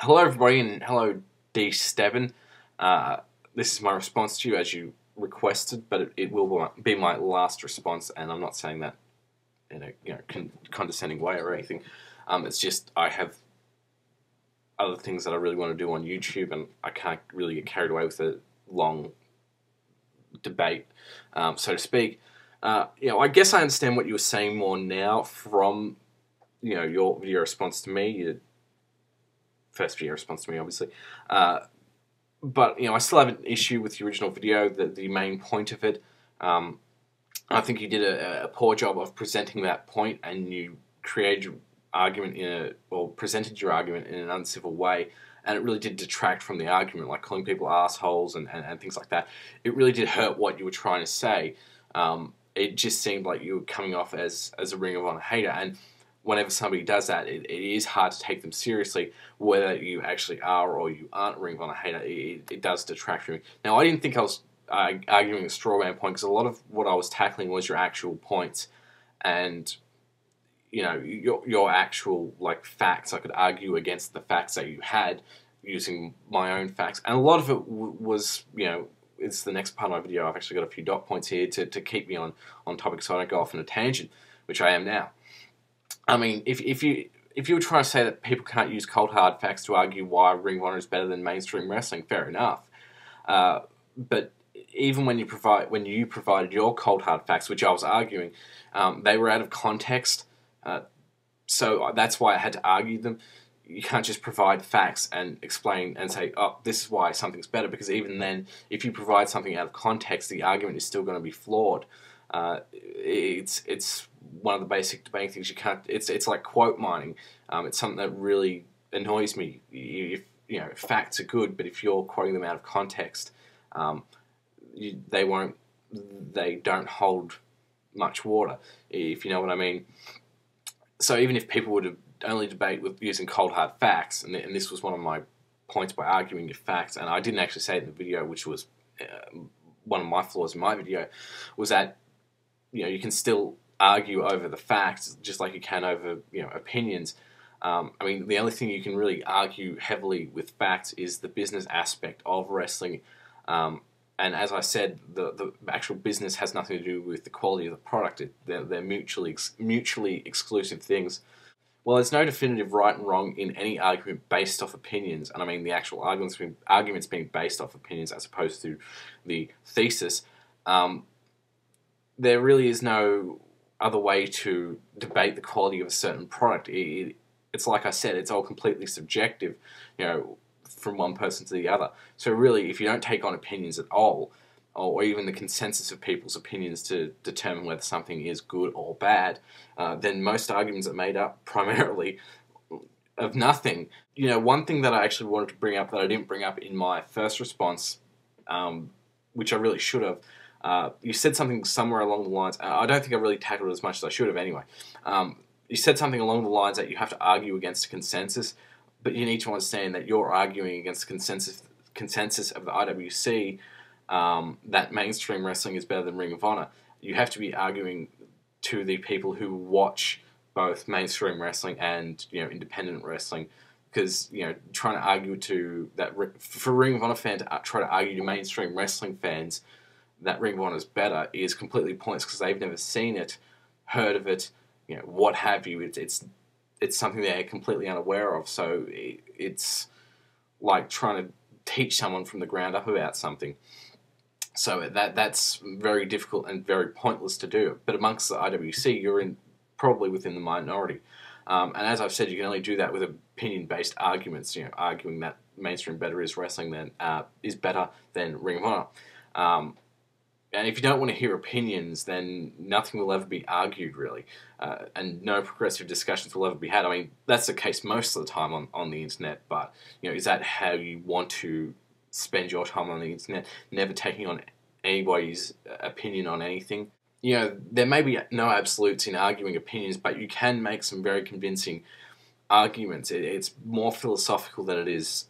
Hello, everybody, and hello, DStebbin. This is my response to you as you requested, but it will be my last response, and I'm not saying that in a condescending way or anything. It's just I have other things that I really want to do on YouTube, and I can't really get carried away with a long debate, so to speak. I guess I understand what you were saying more now from your video response to me. Your first video response to me, obviously. But I still have an issue with the original video, the main point of it. I think you did a poor job of presenting that point, and you created your argument presented your argument in an uncivil way, and it really did detract from the argument, like calling people assholes and things like that. It really did hurt what you were trying to say. It just seemed like you were coming off as a Ring of Honor hater, and whenever somebody does that, it is hard to take them seriously, whether you actually are or you aren't a Ring of Honor hater. It does detract from you. Now, I didn't think I was arguing a straw man point, because a lot of what I was tackling was your actual points, and your actual facts. I could argue against the facts that you had using my own facts, and a lot of it was it's the next part of my video. I've actually got a few dot points here to keep me on topic, so I don't go off on a tangent, which I am now. I mean, if you were trying to say that people can't use cold hard facts to argue why Ring of Honor is better than mainstream wrestling, fair enough. But even when you provided your cold hard facts, which I was arguing, they were out of context. So that's why I had to argue them. You can't just provide facts and explain and say, oh, this is why something's better, because even then, if you provide something out of context, the argument is still going to be flawed. It's one of the basic debating things. You can't. It's like quote mining. It's something that really annoys me. If facts are good, but if you're quoting them out of context, they don't hold much water, if you know what I mean. So even if people would have only debate with using cold hard facts, and this was one of my points by arguing your facts, and I didn't actually say it in the video, which was one of my flaws in my video, was that you can still argue over the facts just like you can over opinions. I mean, the only thing you can really argue heavily with facts is the business aspect of wrestling. And as I said, the actual business has nothing to do with the quality of the product. They're mutually exclusive things. Well, there's no definitive right and wrong in any argument based off opinions, and I mean the actual arguments being based off opinions as opposed to the thesis. There really is no other way to debate the quality of a certain product. It's like I said, it's all completely subjective, from one person to the other. So really, if you don't take on opinions at all, or even the consensus of people's opinions to determine whether something is good or bad, then most arguments are made up primarily of nothing. One thing that I actually wanted to bring up that I didn't bring up in my first response, which I really should have, you said something somewhere along the lines, I don't think I really tackled it as much as I should have anyway. You said something along the lines that you have to argue against a consensus, but you need to understand that you're arguing against the consensus of the IWC, that mainstream wrestling is better than Ring of Honor. You have to be arguing to the people who watch both mainstream wrestling and independent wrestling, because trying to argue to that for Ring of Honor fans to try to argue to mainstream wrestling fans that Ring of Honor is better is completely pointless, because they've never seen it, heard of it, what have you. It's something they're completely unaware of. So it's like trying to teach someone from the ground up about something. So that's very difficult and very pointless to do. But amongst the IWC, you're probably within the minority. And as I've said, you can only do that with opinion-based arguments. Arguing that mainstream wrestling is better than Ring of Honor. And if you don't want to hear opinions, then nothing will ever be argued, really. And no progressive discussions will ever be had. I mean, that's the case most of the time on the internet, but is that how you want to spend your time on the internet, never taking on anybody's opinion on anything? There may be no absolutes in arguing opinions, but you can make some very convincing arguments. It's more philosophical than it is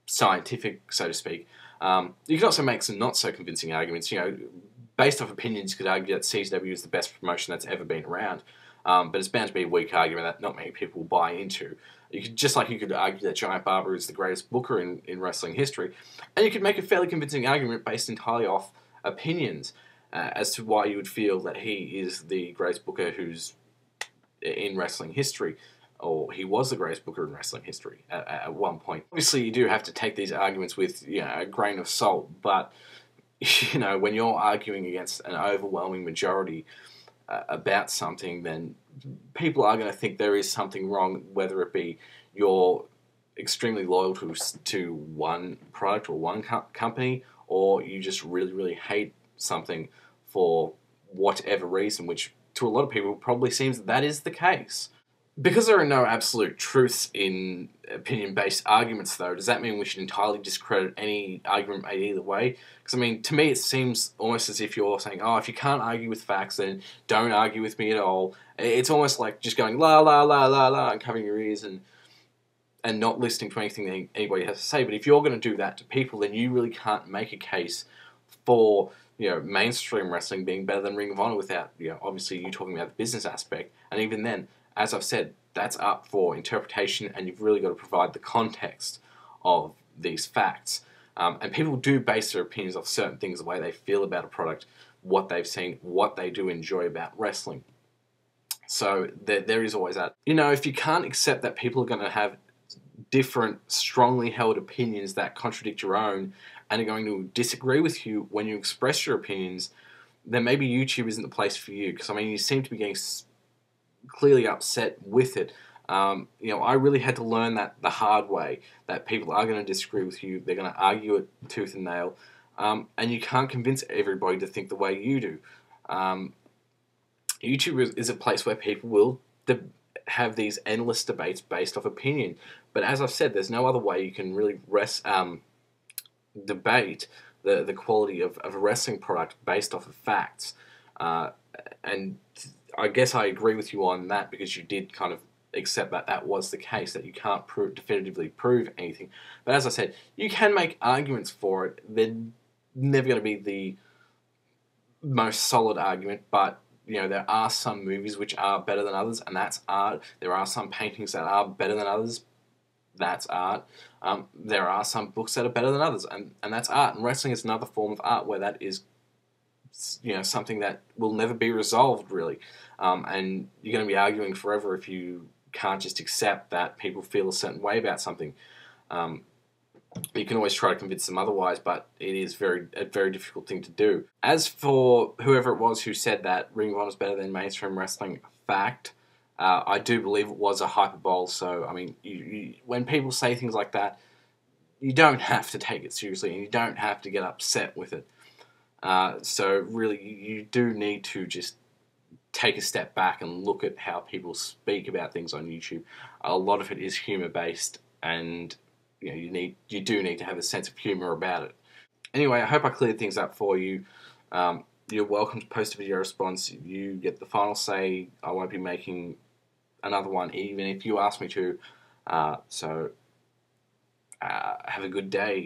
scientific, so to speak. You can also make some not so convincing arguments. Based off opinions, you could argue that CZW is the best promotion that's ever been around, but it's bound to be a weak argument that not many people will buy into. You could argue that Giant Baba is the greatest booker in wrestling history, and you could make a fairly convincing argument based entirely off opinions as to why you would feel that he is the greatest booker who's in wrestling history, or he was the greatest booker in wrestling history at one point. Obviously, you do have to take these arguments with a grain of salt, but when you're arguing against an overwhelming majority about something, then people are going to think there is something wrong, whether it be you're extremely loyal to one product or one company, or you just really, really hate something for whatever reason, which to a lot of people probably seems that is the case. Because there are no absolute truths in opinion-based arguments, though, does that mean we should entirely discredit any argument made either way? Because, to me it seems almost as if you're saying, oh, if you can't argue with facts, then don't argue with me at all. It's almost like just going la, la, la, la, la, and covering your ears and not listening to anything that anybody has to say. But if you're going to do that to people, then you really can't make a case for mainstream wrestling being better than Ring of Honor without, obviously you talking about the business aspect. And even then, as I've said, that's up for interpretation, and you've really got to provide the context of these facts. And people do base their opinions off certain things, the way they feel about a product, what they've seen, what they do enjoy about wrestling. So there is always that. If you can't accept that people are going to have different, strongly held opinions that contradict your own and are going to disagree with you when you express your opinions, then maybe YouTube isn't the place for you. Because, you seem to be getting clearly upset with it. I really had to learn that the hard way, that people are going to disagree with you, they're going to argue it tooth and nail, and you can't convince everybody to think the way you do. YouTube is a place where people will have these endless debates based off opinion, but as I've said, there's no other way you can really debate the quality of a wrestling product based off of facts, and I guess I agree with you on that, because you did kind of accept that was the case, that you can't definitively prove anything. But as I said, you can make arguments for it. They're never going to be the most solid argument, but there are some movies which are better than others, and that's art. There are some paintings that are better than others. That's art. There are some books that are better than others, and that's art. And wrestling is another form of art where that is something that will never be resolved, really. And you're going to be arguing forever if you can't just accept that people feel a certain way about something. You can always try to convince them otherwise, but it is a very difficult thing to do. As for whoever it was who said that Ring of Honor is better than mainstream wrestling, fact, I do believe it was a hyperbole. So, when people say things like that, you don't have to take it seriously, and you don't have to get upset with it. So really, you do need to just take a step back and look at how people speak about things on YouTube. A lot of it is humor-based, and you do need to have a sense of humor about it. Anyway, I hope I cleared things up for you. You're welcome to post a video response. You get the final say. I won't be making another one, even if you ask me to. So have a good day.